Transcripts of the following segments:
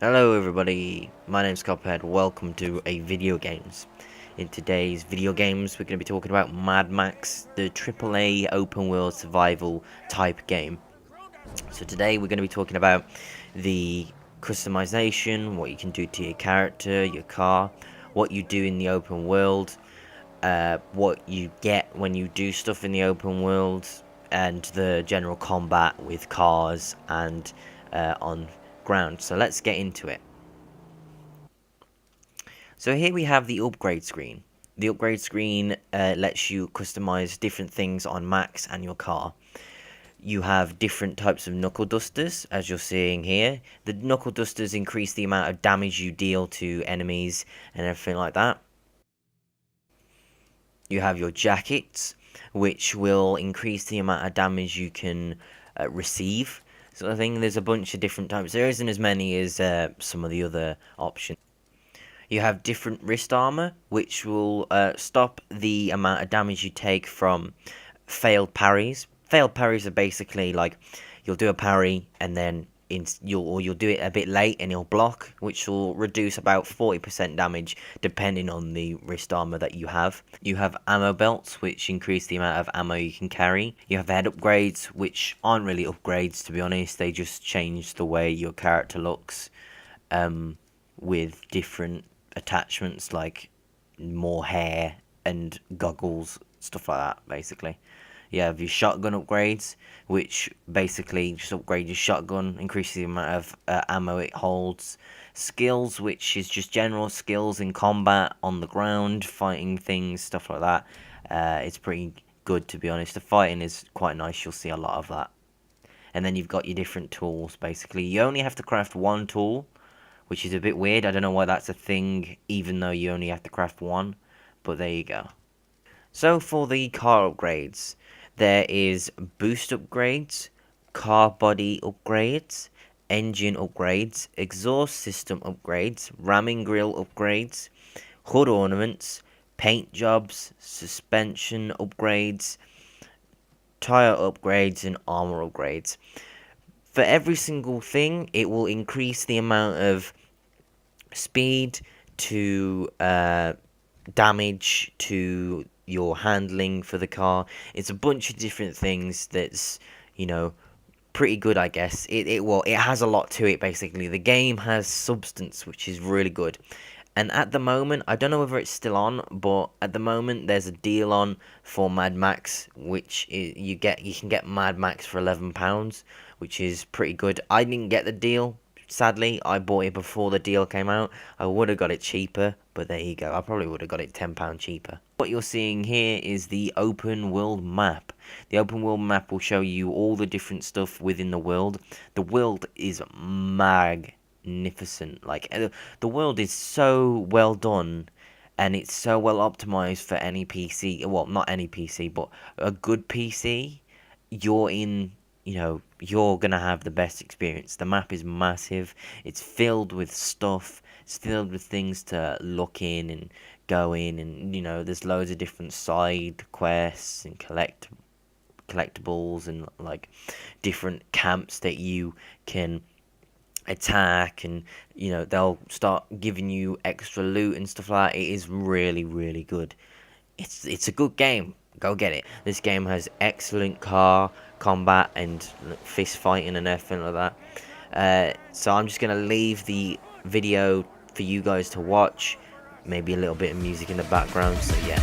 Hello everybody, my name's Cophead. Welcome to a video games. In today's video games we're going to be talking about Mad Max, the AAA open world survival type game. So today we're going to be talking about the customization, what you can do to your character, your car, what you do in the open world, what you get when you do stuff in the open world, and the general combat with cars and on ground. So let's get into it. So here we have the upgrade screen. The upgrade screen lets you customize different things on Max and your car. You have different types of knuckle dusters, as you're seeing here. The knuckle dusters increase the amount of damage you deal to enemies and everything like that. You have your jackets, which will increase the amount of damage you can receive. So I think there's a bunch of different types. There isn't as many as some of the other options. You have different wrist armor, which will stop the amount of damage you take from failed parries. Failed parries are basically like you'll do a parry and then you'll do it a bit late and you'll block, which will reduce about 40% damage depending on the wrist armor that you have. You have ammo belts, which increase the amount of ammo you can carry. You have head upgrades, which aren't really upgrades to be honest. They just change the way your character looks with different attachments like more hair and goggles, stuff like that basically. You have your shotgun upgrades, which basically just upgrade your shotgun, increases the amount of ammo it holds. Skills, which is just general skills in combat, on the ground, fighting things, stuff like that. It's pretty good to be honest. The fighting is quite nice, you'll see a lot of that. And then you've got your different tools basically. You only have to craft one tool, which is a bit weird. I don't know why that's a thing, even though you only have to craft one. But there you go. So for the car upgrades, there is boost upgrades, car body upgrades, engine upgrades, exhaust system upgrades, ramming grille upgrades, hood ornaments, paint jobs, suspension upgrades, tire upgrades, and armor upgrades. For every single thing, it will increase the amount of speed to damage to your handling for the car. It's a bunch of different things that's, you know, pretty good, I guess. It has a lot to it basically. The game has substance, which is really good. And at the moment, I don't know whether it's still on, but at the moment there's a deal on for Mad Max, which is, you can get Mad Max for £11, which is pretty good. I didn't get the deal. Sadly, I bought it before the deal came out. I would have got it cheaper, but there you go. I probably would have got it £10 cheaper. What you're seeing here is the open world map. The open world map will show you all the different stuff within the world. The world is magnificent. Like, the world is so well done, and it's so well optimized for any PC. Well, not any PC, but a good PC. You're gonna have the best experience. The map is massive. It's filled with stuff. It's filled with things to look in and go in, and there's loads of different side quests and collectibles and like different camps that you can attack, and they'll start giving you extra loot and stuff like that. It is really, really good. It's a good game. Go get it. This game has excellent car combat and fist fighting and everything like that. So I'm just going to leave the video for you guys to watch. Maybe a little bit of music in the background. So yeah.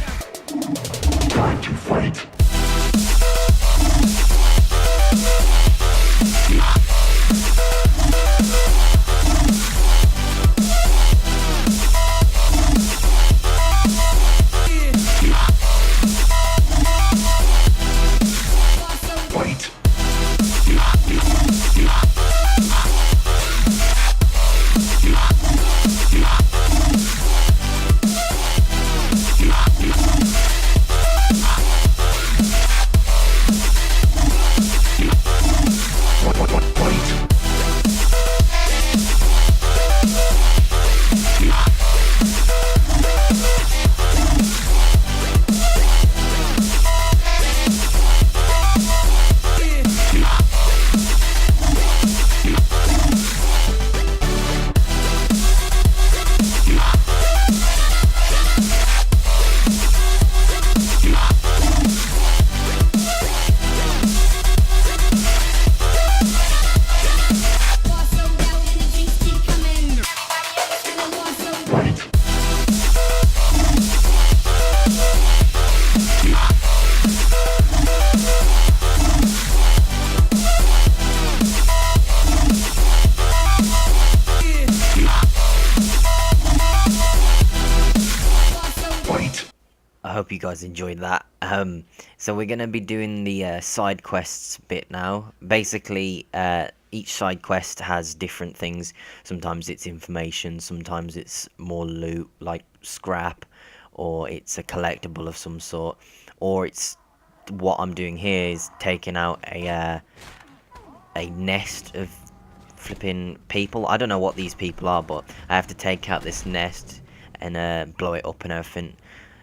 Time to fight. hope you guys enjoyed that. So we're gonna be doing the side quests bit now. Basically, each side quest has different things. Sometimes it's information, sometimes it's more loot, like scrap, or it's a collectible of some sort, or it's what I'm doing here is taking out a nest of flipping people. I don't know what these people are, but I have to take out this nest and blow it up and everything.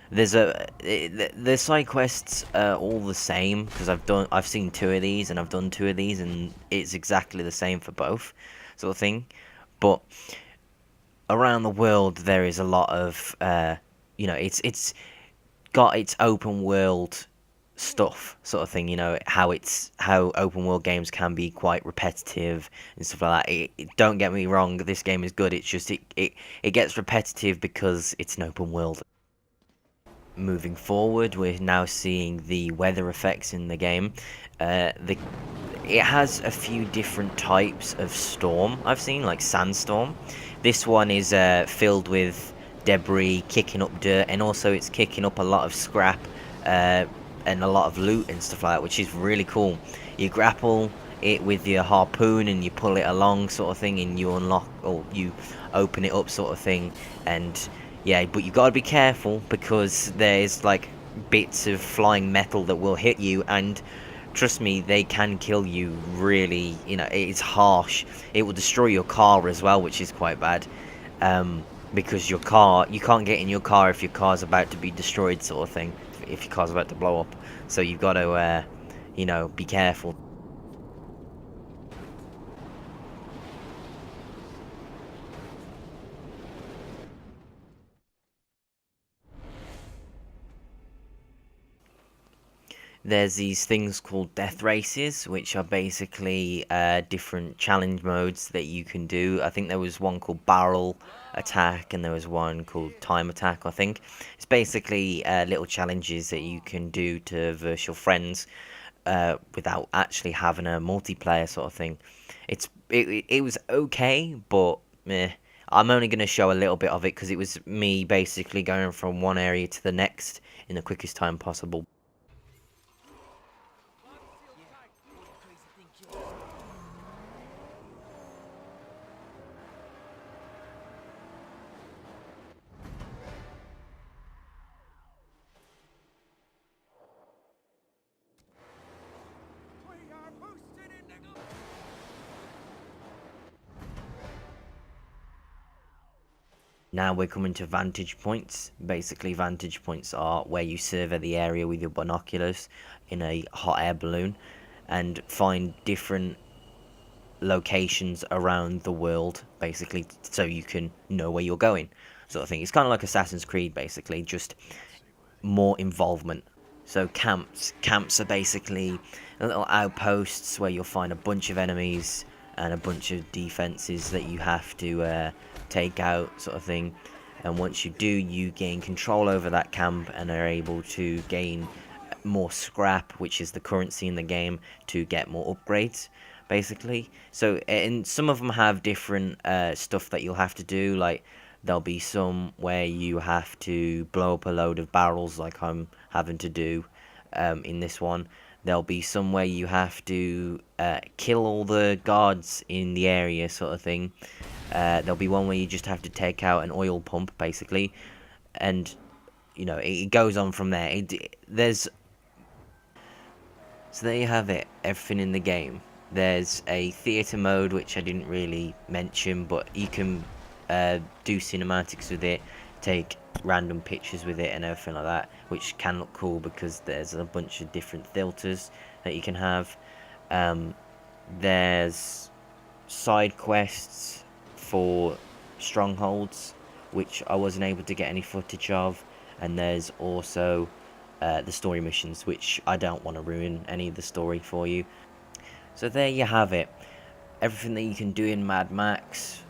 The side quests are all the same because I've seen two of these and I've done two of these and it's exactly the same for both, sort of thing. But around the world there is a lot of it's got its open world stuff, sort of thing. How open world games can be quite repetitive and stuff like that. Don't get me wrong, this game is good. It's just it gets repetitive because it's an open world. Moving forward, we're now seeing the weather effects in the game. It has a few different types of storm I've seen, like sandstorm. This one is filled with debris, kicking up dirt, and also it's kicking up a lot of scrap and a lot of loot and stuff like that, which is really cool. You grapple it with your harpoon and you pull it along, sort of thing, and you unlock or you open it up, sort of thing. And yeah, but you gotta be careful because there's like bits of flying metal that will hit you, and trust me, they can kill you. Really, it's harsh. It will destroy your car as well, which is quite bad. Because your car, you can't get in your car if your car's about to be destroyed, sort of thing. If your car's about to blow up, so you've got to, be careful. There's these things called death races, which are basically different challenge modes that you can do. I think there was one called barrel attack, and there was one called time attack, I think. It's basically little challenges that you can do to verse your friends without actually having a multiplayer sort of thing. It was okay, but meh. I'm only going to show a little bit of it because it was me basically going from one area to the next in the quickest time possible. Now we're coming to vantage points. Basically, vantage points are where you survey the area with your binoculars in a hot air balloon and find different locations around the world, basically, so you can know where you're going, sort of thing. It's kind of like Assassin's Creed, basically, just more involvement. So camps are basically little outposts where you'll find a bunch of enemies and a bunch of defenses that you have to take out, sort of thing. And once you do, you gain control over that camp and are able to gain more scrap, which is the currency in the game, to get more upgrades, basically. So, and some of them have different stuff that you'll have to do. Like, there'll be some where you have to blow up a load of barrels, like I'm having to do in this one. There'll be some where you have to kill all the guards in the area, sort of thing. There'll be one where you just have to take out an oil pump, basically. And, it goes on from there. So there you have it, everything in the game. There's a theatre mode, which I didn't really mention, but you can do cinematics with it, take random pictures with it and everything like that, which can look cool because there's a bunch of different filters that you can have. There's side quests for strongholds, which I wasn't able to get any footage of, and there's also the story missions, which I don't want to ruin any of the story for you. So there you have it, everything that you can do in Mad Max,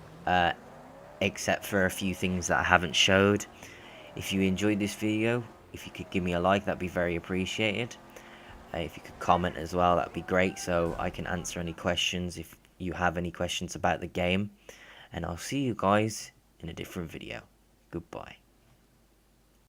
except for a few things that I haven't showed. If you enjoyed this video, if you could give me a like, that'd be very appreciated. If you could comment as well, that'd be great, so I can answer any questions if you have any questions about the game. And I'll see you guys in a different video. Goodbye.